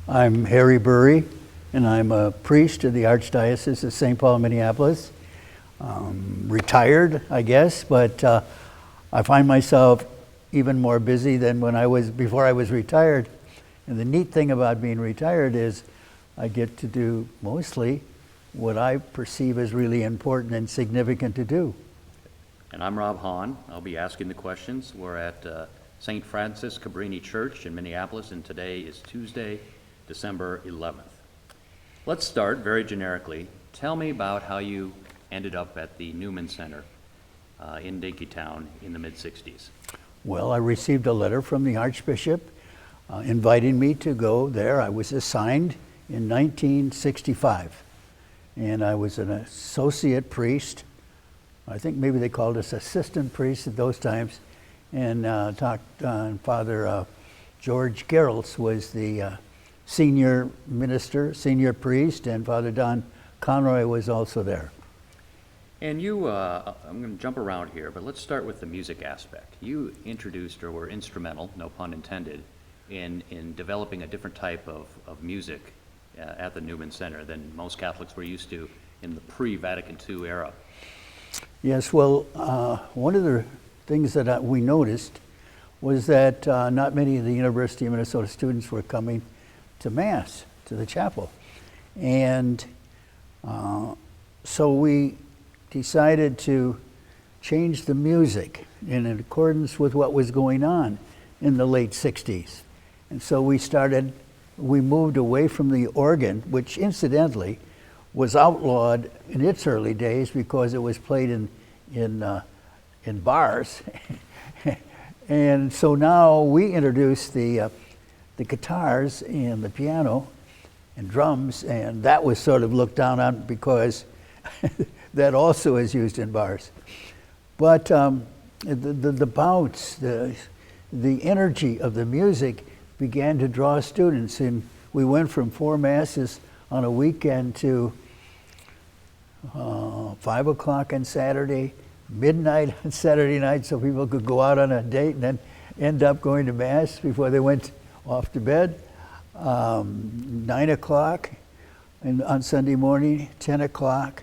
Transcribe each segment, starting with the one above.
I'm Harry Burry, and I'm a priest of the Archdiocese of St. Paul, Minneapolis. Retired, I guess, but I find myself even more busy than before I was retired. And the neat thing about being retired is I get to do mostly what I perceive as really important and significant to do. And I'm Rob Hahn. I'll be asking the questions. We're at St. Francis Cabrini Church in Minneapolis, and today is Tuesday, December 11th. Let's start very generically. Tell me about how you ended up at the Newman Center in Dinkytown in the mid-60s. Well, I received a letter from the Archbishop inviting me to go there. I was assigned in 1965, and I was an associate priest. I think maybe they called us assistant priests at those times, and Father George Gerrels was the senior minister, senior priest, and Father Don Conroy was also there. And you, I'm going to jump around here, but let's start with the music aspect. You introduced, or were instrumental, no pun intended, in developing a different type of music at the Newman Center than most Catholics were used to in the pre-Vatican II era. Yes, well, one of the things that we noticed was that not many of the University of Minnesota students were coming to Mass, to the chapel. And so we decided to change the music in accordance with what was going on in the late 60s. And so we moved away from the organ, which incidentally was outlawed in its early days because it was played in bars. And so now we introduced the guitars and the piano and drums, and that was sort of looked down on because that also is used in bars. But the bounce, the energy of the music began to draw students, and we went from 4 masses on a weekend to 5 o'clock on Saturday, midnight on Saturday night, so people could go out on a date and then end up going to Mass before they went off to bed. 9 o'clock on Sunday morning, 10 o'clock,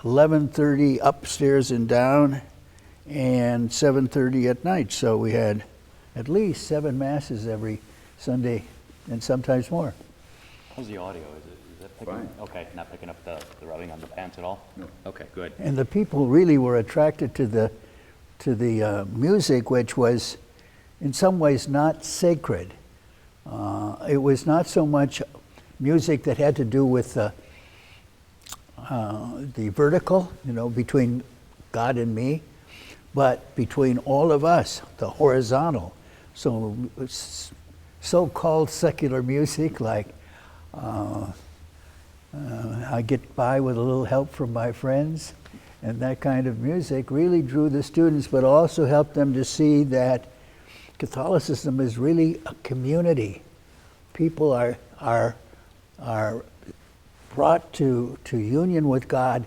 11:30 upstairs and down, and 7:30 at night. So we had at least 7 masses every Sunday, and sometimes more. How's the audio? Is it picking? Fine. Okay, not picking up the rubbing on the pants at all? No. Okay, good. And the people really were attracted to the music, which was in some ways not sacred. It was not so much music that had to do with the vertical, between God and me, but between all of us, the horizontal. So so-called secular music, like I get by with a little help from my friends, and that kind of music really drew the students, but also helped them to see that Catholicism is really a community. People are brought to union with God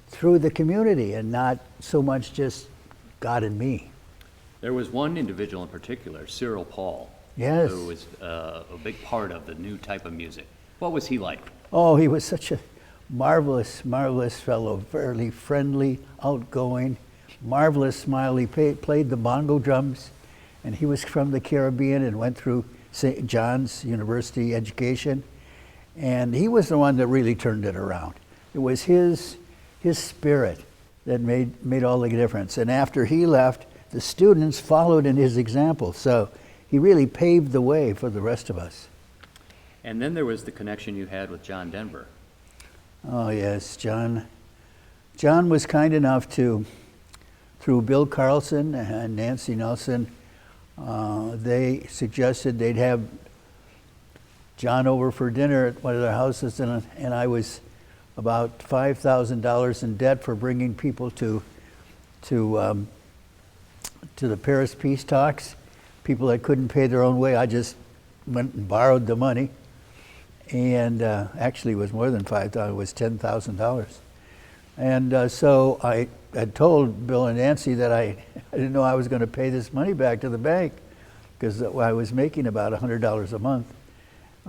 through the community, and not so much just God and me. There was one individual in particular, Cyril Paul, Yes. who was a big part of the new type of music. What was he like? Oh, he was such a marvelous, marvelous fellow, very friendly, outgoing, marvelous smile. He played the bongo drums, and he was from the Caribbean and went through St. John's University education. And he was the one that really turned it around. It was his spirit that made all the difference. And after he left, the students followed in his example. So he really paved the way for the rest of us. And then there was the connection you had with John Denver. Oh yes, John. John was kind enough to, through Bill Carlson and Nancy Nelson, they suggested they'd have John over for dinner at one of their houses, and I was about $5,000 in debt for bringing people to the Paris peace talks. People that couldn't pay their own way, I just went and borrowed the money. And actually it was more than $5,000, it was $10,000. And so I had told Bill and Nancy that I didn't know I was going to pay this money back to the bank, because I was making about $100 a month.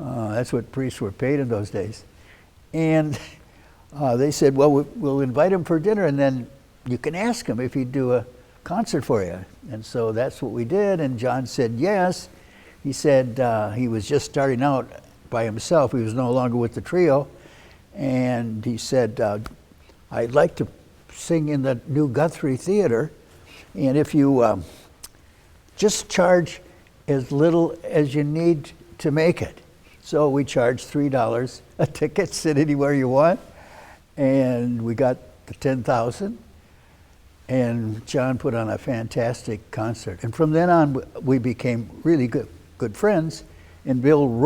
That's what priests were paid in those days. And they said, well, we'll invite him for dinner, and then you can ask him if he'd do a concert for you. And so that's what we did, and John said yes. He said he was just starting out by himself. He was no longer with the trio. And he said, I'd like to sing in the new Guthrie Theater, and if you just charge as little as you need to make it. So we charged $3 a ticket, sit anywhere you want, and we got the 10,000. And John put on a fantastic concert. And from then on, we became really good friends. And John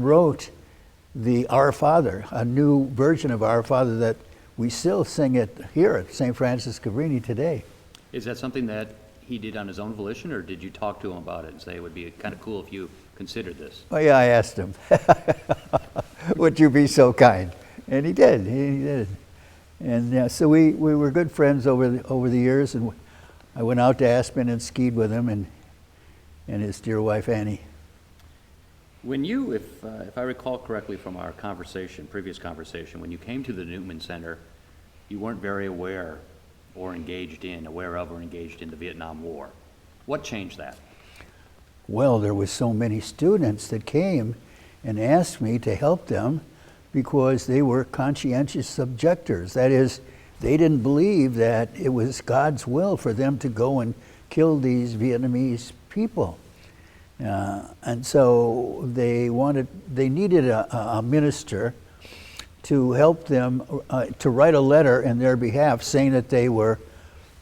wrote the Our Father, a new version of Our Father that we still sing it here at St. Francis Cabrini today. Is that something that he did on his own volition, or did you talk to him about it and say it would be kind of cool if you considered this? Oh yeah, I asked him, would you be so kind? And he did, he did. And yeah, so we were good friends over the years, and I went out to Aspen and skied with him and his dear wife Annie. When you, if I recall correctly from our previous conversation, when you came to the Newman Center, you weren't very aware of or engaged in the Vietnam War. What changed that? Well, there was so many students that came and asked me to help them because they were conscientious objectors. That is, they didn't believe that it was God's will for them to go and kill these Vietnamese people. And so they needed a minister to help them to write a letter in their behalf saying that they were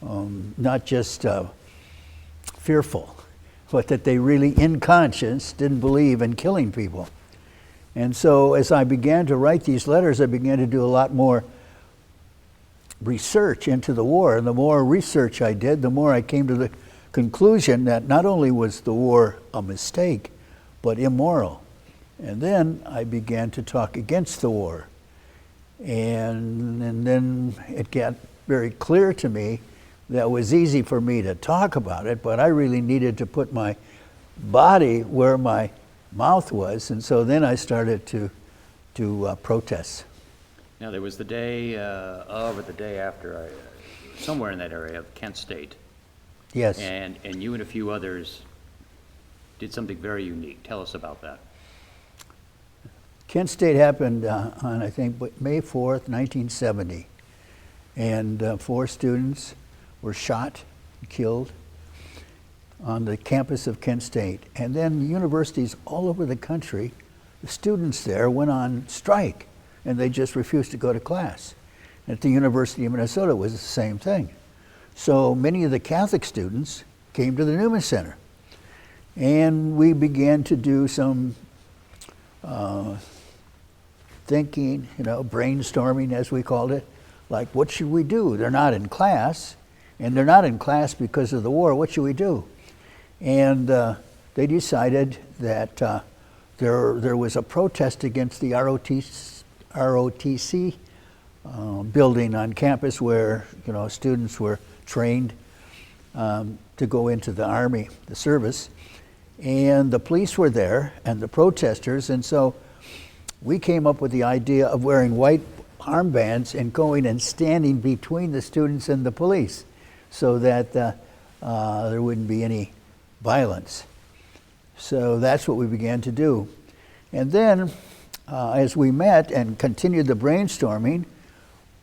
not just fearful, but that they really, in conscience, didn't believe in killing people. And so as I began to write these letters, I began to do a lot more research into the war. And the more research I did, the more I came to the conclusion that not only was the war a mistake, but immoral. And then I began to talk against the war. And then it got very clear to me that it was easy for me to talk about it, but I really needed to put my body where my mouth was, and so then I started to protest. Now there was the day of or the day after, somewhere in that area of Kent State. Yes. And you and a few others did something very unique. Tell us about that. Kent State happened on, I think, May 4th, 1970. And 4 students were shot, killed on the campus of Kent State. And then universities all over the country, the students there went on strike, and they just refused to go to class. At the University of Minnesota, it was the same thing. So many of the Catholic students came to the Newman Center. And we began to do some thinking, brainstorming, as we called it. Like, what should we do? They're not in class, and they're not in class because of the war. What should we do? And they decided that there was a protest against the ROTC building on campus where students were trained to go into the Army, the service. And the police were there and the protesters, and so we came up with the idea of wearing white armbands and going and standing between the students and the police so that there wouldn't be any violence. So that's what we began to do. And then as we met and continued the brainstorming,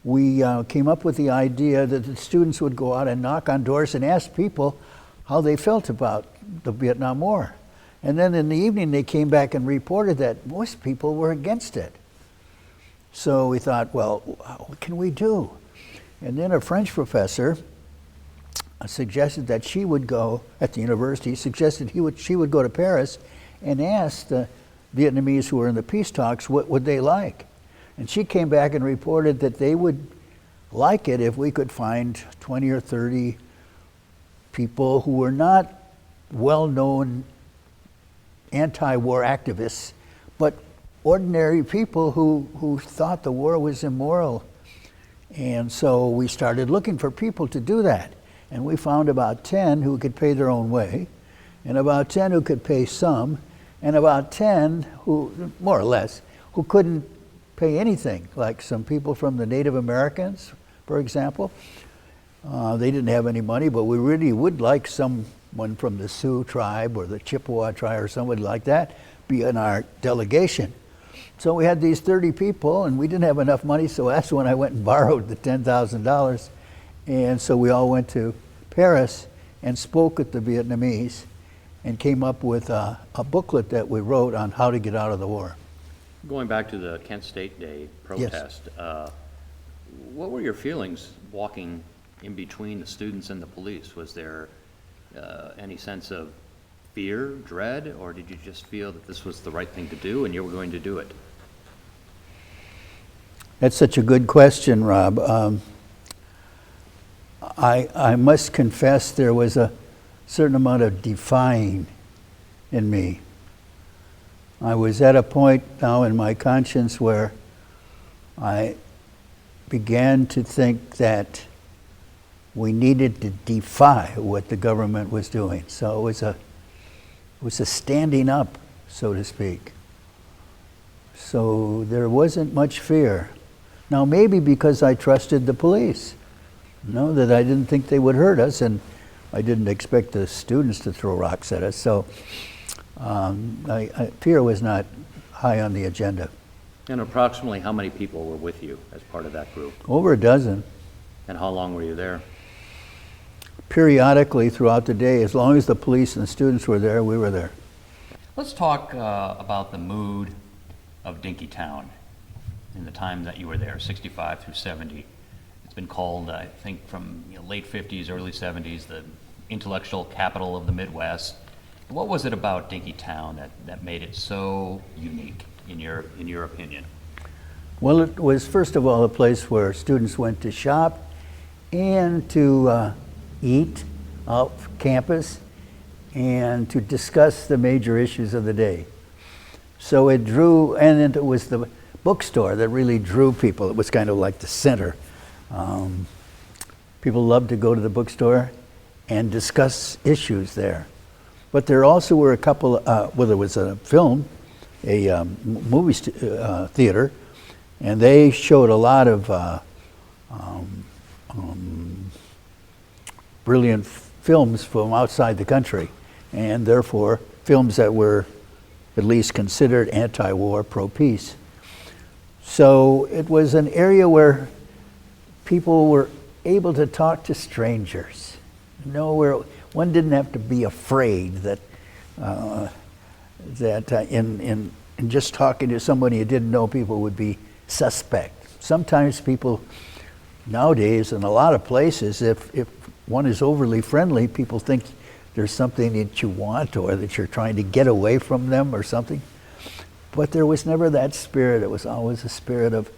we came up with the idea that the students would go out and knock on doors and ask people how they felt about the Vietnam War. And then in the evening they came back and reported that most people were against it. So we thought, well, what can we do? And then a French professor suggested that she would go, at the university, suggested she would go to Paris and ask the Vietnamese who were in the peace talks what would they like. And she came back and reported that they would like it if we could find 20 or 30 people who were not well-known anti-war activists, but ordinary people who thought the war was immoral. And so we started looking for people to do that. And we found about 10 who could pay their own way, and about 10 who could pay some, and about 10 who, more or less, who couldn't pay anything, like some people from the Native Americans, for example. They didn't have any money, but we really would like someone from the Sioux tribe or the Chippewa tribe or somebody like that be in our delegation. So we had these 30 people, and we didn't have enough money, so that's when I went and borrowed the $10,000. And so we all went to Paris and spoke with the Vietnamese and came up with a booklet that we wrote on how to get out of the war. Going back to the Kent State Day protest, what were your feelings walking in between the students and the police? Was there any sense of fear, dread, or did you just feel that this was the right thing to do and you were going to do it? That's such a good question, Rob. I must confess there was a certain amount of defying in me. I was at a point now in my conscience where I began to think that we needed to defy what the government was doing. So it was a standing up, so to speak. So there wasn't much fear. Now maybe because I trusted the police, that I didn't think they would hurt us, and I didn't expect the students to throw rocks at us. So fear was not high on the agenda. And approximately how many people were with you as part of that group? Over a dozen. And how long were you there? Periodically throughout the day, as long as the police and the students were there, we were there. Let's talk about the mood of Dinkytown in the time that you were there, 65 through 70. It's been called, I think, from late 50s, early 70s, the intellectual capital of the Midwest. What was it about Dinkytown that made it so unique, in your opinion? Well, it was, first of all, a place where students went to shop and to eat off campus and to discuss the major issues of the day. So it drew, and it was the bookstore that really drew people. It was kind of like the center. People loved to go to the bookstore and discuss issues there. But there also were a couple, there was a film, a movie theater, and they showed a lot of brilliant films from outside the country, and therefore films that were at least considered anti-war, pro-peace. So it was an area where people were able to talk to strangers, where one didn't have to be afraid that in just talking to somebody you didn't know, people would be suspect. Sometimes people nowadays in a lot of places, if one is overly friendly, people think there's something that you want or that you're trying to get away from them or something. But there was never that spirit. It was always a spirit of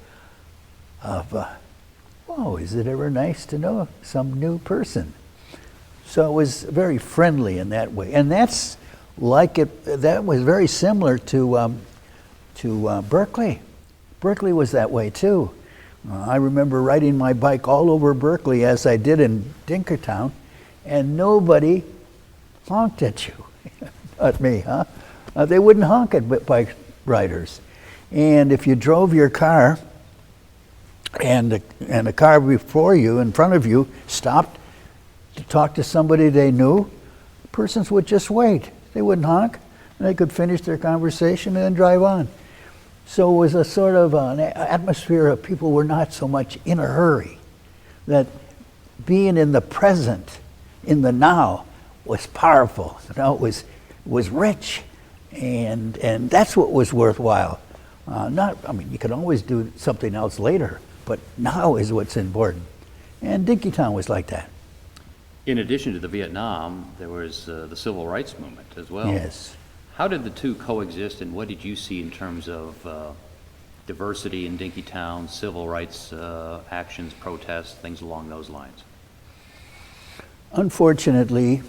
oh, is it ever nice to know some new person? So it was very friendly in that way. And that was very similar to Berkeley. Berkeley was that way too. I remember riding my bike all over Berkeley as I did in Dinkytown, and nobody honked at you. Not me, huh? They wouldn't honk at bike riders. And if you drove your car and a car before you, in front of you, stopped to talk to somebody they knew, persons would just wait. They wouldn't honk, and they could finish their conversation and then drive on. So it was a sort of an atmosphere of people were not so much in a hurry, that being in the present, in the now, was powerful. It was rich, and that's what was worthwhile. You can always do something else later, but now is what's important. And Dinkytown was like that. In addition to the Vietnam, there was the Civil Rights Movement as well. Yes. How did the two coexist, and what did you see in terms of diversity in Dinkytown, civil rights actions, protests, things along those lines? Unfortunately,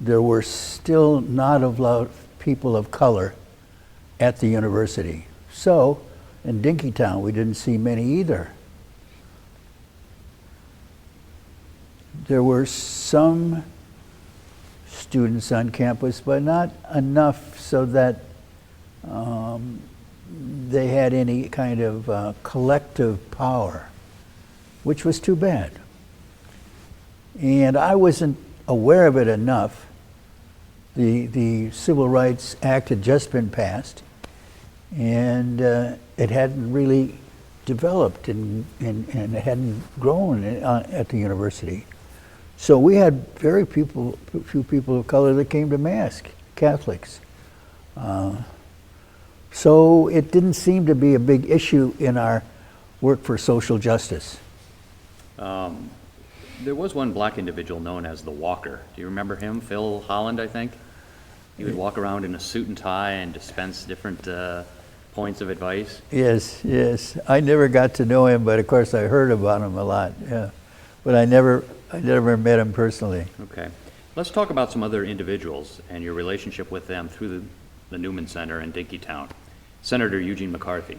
there were still not a lot of people of color at the university. So, in Dinkytown, we didn't see many either. There were some students on campus, but not enough so that they had any kind of collective power, which was too bad. And I wasn't aware of it enough. The Civil Rights Act had just been passed, and it hadn't really developed and it hadn't grown at the university. So we had few people of color that came to Mass, Catholics. So it didn't seem to be a big issue in our work for social justice. There was one black individual known as the Walker. Do you remember him? Phil Holland, I think. He would walk around in a suit and tie and dispense different points of advice. Yes. I never got to know him, but of course I heard about him a lot. Yeah, but I never met him personally. Okay. Let's talk about some other individuals and your relationship with them through the Newman Center in Dinkytown. Senator Eugene McCarthy.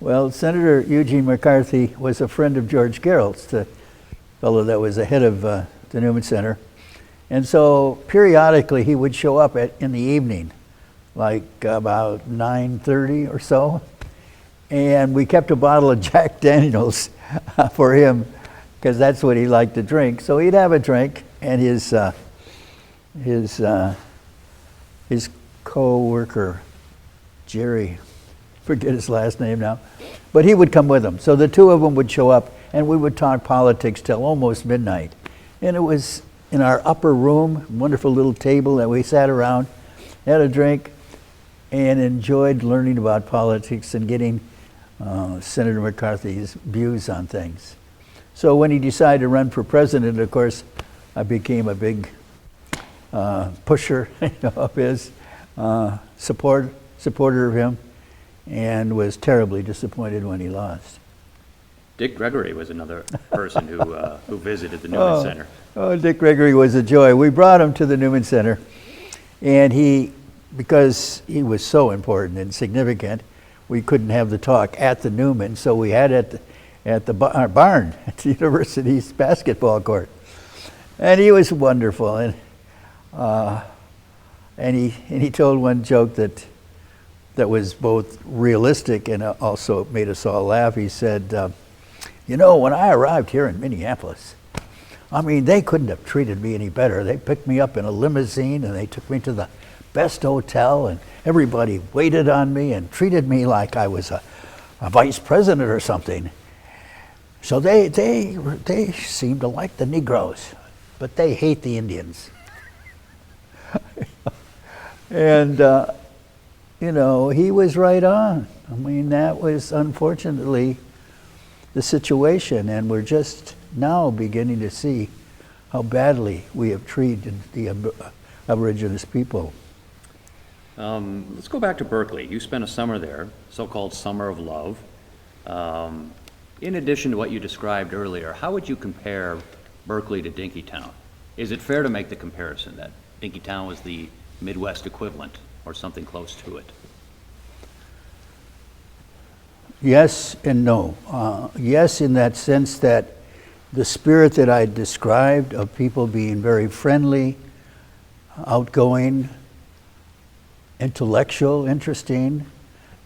Well, Senator Eugene McCarthy was a friend of George Gerald's, the fellow that was the head of the Newman Center. And so periodically he would show up in the evening, like about 9:30 or so. And we kept a bottle of Jack Daniels for him because that's what he liked to drink. So he'd have a drink, and his co-worker, Jerry, forget his last name now, but he would come with him. So the two of them would show up, and we would talk politics till almost midnight. And it was in our upper room, wonderful little table that we sat around, had a drink, and enjoyed learning about politics and getting Senator McCarthy's views on things. So when he decided to run for president, of course, I became a big pusher of his, supporter of him, and was terribly disappointed when he lost. Dick Gregory was another person who visited the Newman Center. Oh, Dick Gregory was a joy. We brought him to the Newman Center, and because he was so important and significant, we couldn't have the talk at the Newman, so we had it at the barn at the university's basketball court. And he was wonderful, and he told one joke that was both realistic and also made us all laugh. He said, when I arrived here in Minneapolis, I mean, they couldn't have treated me any better. They picked me up in a limousine and they took me to the best hotel, and everybody waited on me and treated me like I was a vice president or something. So they seem to like the Negroes, but they hate the Indians. And he was right on. I mean, that was unfortunately the situation, and we're just now beginning to see how badly we have treated the Aboriginous people. Let's go back to Berkeley. You spent a summer there, so-called Summer of Love. In addition to what you described earlier, how would you compare Berkeley to Dinkytown? Is it fair to make the comparison that Dinkytown was the Midwest equivalent or something close to it? Yes and no. Yes, in that sense that the spirit that I described of people being very friendly, outgoing, intellectual, interesting.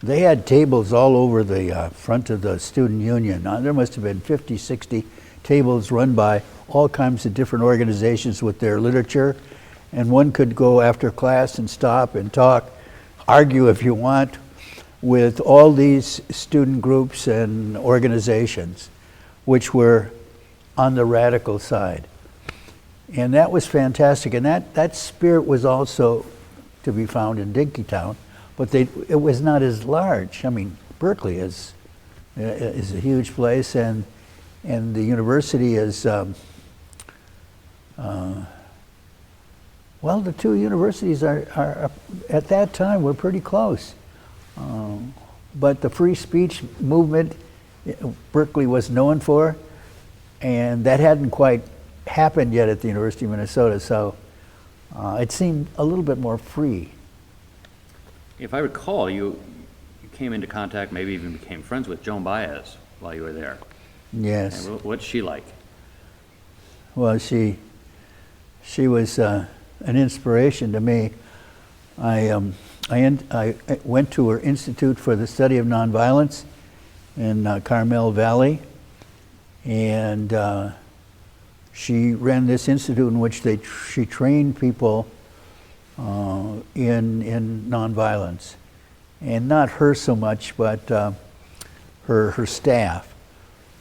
They had tables all over the front of the student union. There must have been 50, 60 tables run by all kinds of different organizations with their literature. And one could go after class and stop and talk, argue if you want, with all these student groups and organizations, which were on the radical side. And that was fantastic. And that spirit was also to be found in Dinkytown, but it was not as large. I mean, Berkeley is a huge place, and the university is, the two universities are at that time were pretty close. But the free speech movement Berkeley was known for, and that hadn't quite happened yet at the University of Minnesota, so it seemed a little bit more free. If I recall, you came into contact, maybe even became friends with Joan Baez while you were there. Yes. And what's she like? Well, she was an inspiration to me. I went to her Institute for the Study of Nonviolence in Carmel Valley, and she ran this institute in which she trained people in nonviolence, and not her so much, but her staff.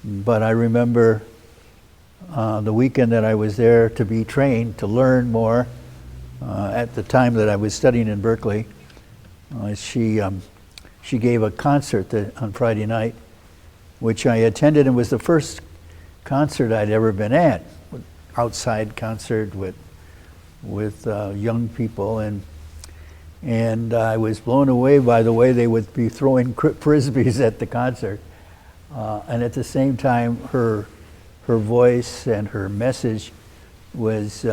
But I remember the weekend that I was there to be trained, to learn more, at the time that I was studying in Berkeley, she gave a concert on Friday night, which I attended, and was the first concert I'd ever been at, outside concert with young people, and I was blown away by the way they would be throwing frisbees at the concert, and at the same time her voice and her message was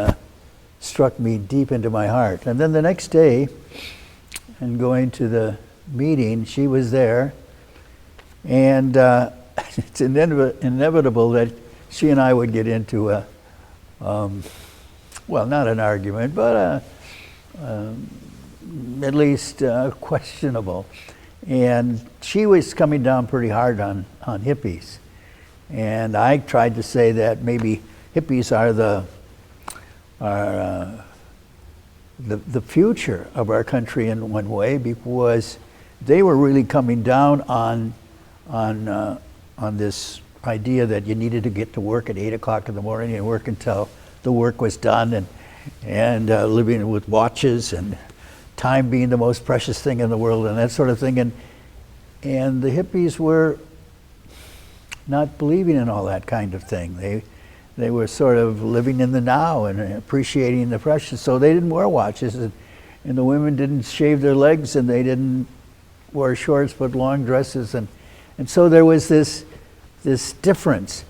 struck me deep into my heart. And then the next day, and going to the meeting, she was there, and it's inevitable that she and I would get into a, well, not an argument, but at least questionable. And she was coming down pretty hard on hippies. And I tried to say that maybe hippies are the future of our country in one way, because they were really coming down on this idea that you needed to get to work at 8 o'clock in the morning and work until the work was done, and living with watches and time being the most precious thing in the world and that sort of thing. And the hippies were not believing in all that kind of thing. They were sort of living in the now and appreciating the precious. So they didn't wear watches, and the women didn't shave their legs, and they didn't wear shorts but long dresses, and so there was this difference,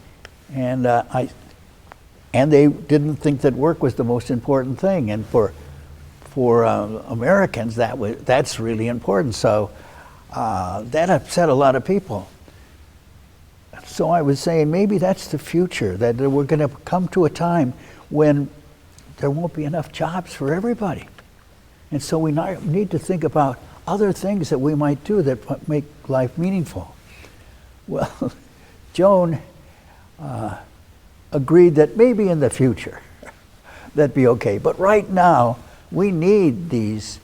and they didn't think that work was the most important thing, and for Americans that's really important. So that upset a lot of people. So I was saying maybe that's the future, that we're going to come to a time when there won't be enough jobs for everybody. And so we need to think about other things that we might do that make life meaningful. Well, Joan agreed that maybe in the future that'd be okay. But right now, we need these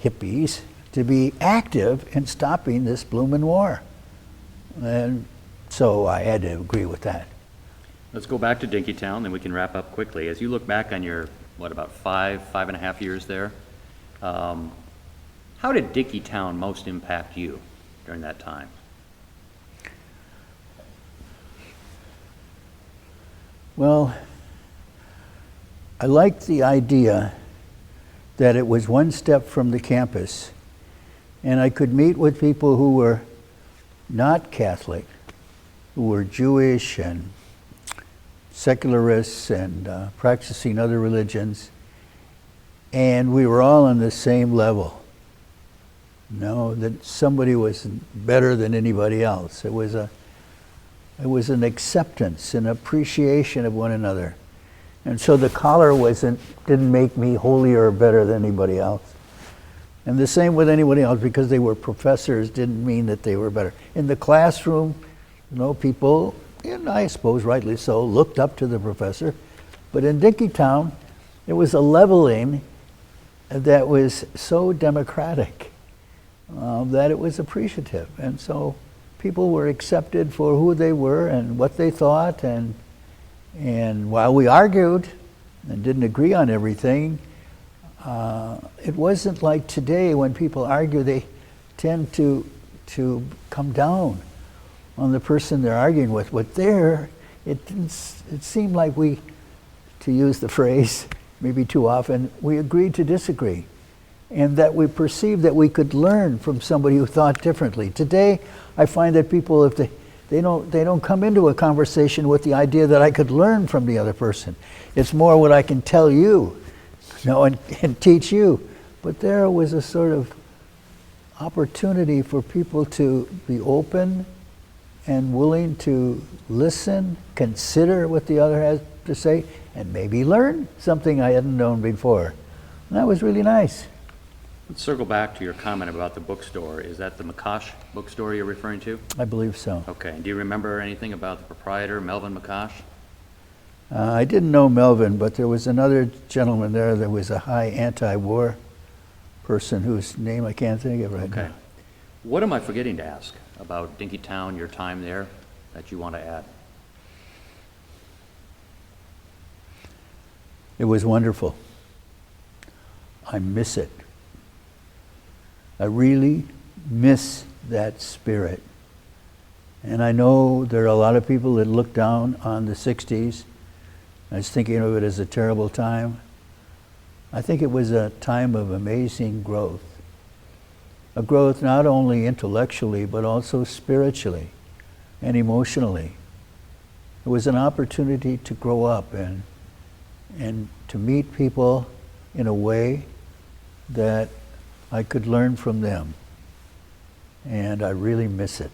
hippies to be active in stopping this bloomin' war. And so I had to agree with that. Let's go back to Dinkytown, then we can wrap up quickly. As you look back on your, about 5.5 years there, how did Dinkytown most impact you during that time? Well, I liked the idea that it was one step from the campus, and I could meet with people who were not Catholic, who were Jewish and secularists and practicing other religions, and we were all on the same level. That somebody was better than anybody else. It was an acceptance, an appreciation of one another. And so the collar didn't make me holier or better than anybody else. And the same with anybody else, because they were professors didn't mean that they were better. In the classroom, people, and I suppose rightly so, looked up to the professor. But in Dinkytown, it was a leveling that was so democratic that it was appreciative. And so people were accepted for who they were and what they thought, and while we argued and didn't agree on everything, it wasn't like today when people argue, they tend to come down on the person they're arguing with. But there, it seemed like we, to use the phrase maybe too often, we agreed to disagree, and that we perceived that we could learn from somebody who thought differently. Today, I find that people, if they don't come into a conversation with the idea that I could learn from the other person. It's more what I can tell you, and teach you. But there was a sort of opportunity for people to be open and willing to listen, consider what the other has to say, and maybe learn something I hadn't known before. And that was really nice. Let's circle back to your comment about the bookstore. Is that the Thekash Bookstore you're referring to? I believe so. Okay, and do you remember anything about the proprietor, Melvin Thekash? I didn't know Melvin, but there was another gentleman there that was a high anti-war person whose name I can't think of right Okay. now. What am I forgetting to ask about Dinkytown, your time there, that you want to add? It was wonderful. I miss it. I really miss that spirit. And I know there are a lot of people that look down on the 60s. I was thinking of it as a terrible time. I think it was a time of amazing growth. A growth not only intellectually, but also spiritually and emotionally. It was an opportunity to grow up and to meet people in a way that I could learn from them. And I really miss it.